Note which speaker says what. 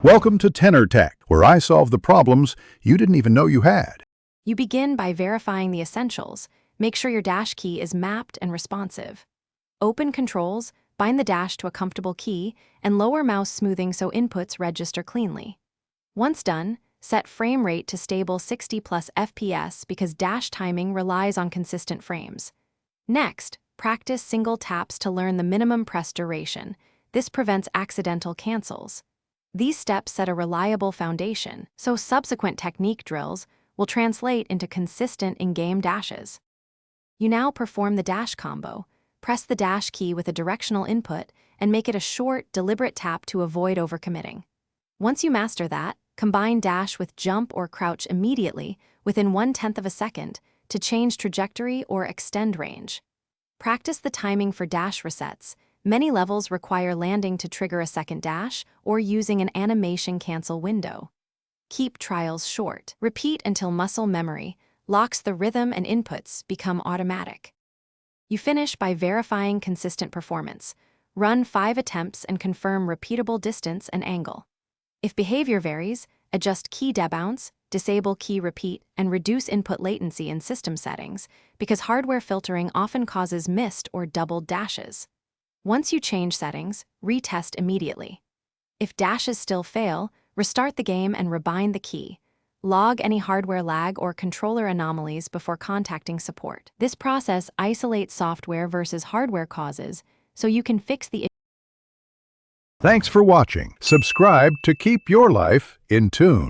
Speaker 1: Welcome to Tenor Tech, where I solve the problems you didn't even know you had.
Speaker 2: You begin by verifying the essentials. Make sure your dash key is mapped and responsive. Open controls, bind the dash to a comfortable key, and lower mouse smoothing so inputs register cleanly. Once done, set frame rate to stable 60 plus FPS because dash timing relies on consistent frames. Next, practice single taps to learn the minimum press duration. This prevents accidental cancels. These steps set a reliable foundation, so subsequent technique drills will translate into consistent in-game dashes. You now perform the dash combo. Press the dash key with a directional input and make it a short, deliberate tap to avoid overcommitting. Once you master that, combine dash with jump or crouch immediately within 1/10 of a second to change trajectory or extend range. Practice the timing for dash resets. Many levels require landing to trigger a second dash or using an animation cancel window. Keep trials short. Repeat until muscle memory locks the rhythm and inputs become automatic. You finish by verifying consistent performance. Run 5 attempts and confirm repeatable distance and angle. If behavior varies, adjust key debounce, disable key repeat, and reduce input latency in system settings because hardware filtering often causes missed or doubled dashes. Once you change settings, retest immediately. If dashes still fail, restart the game and rebind the key. Log any hardware lag or controller anomalies before contacting support. This process isolates software versus hardware causes, so you can fix the issue.
Speaker 1: Thanks for watching. Subscribe to keep your life in tune.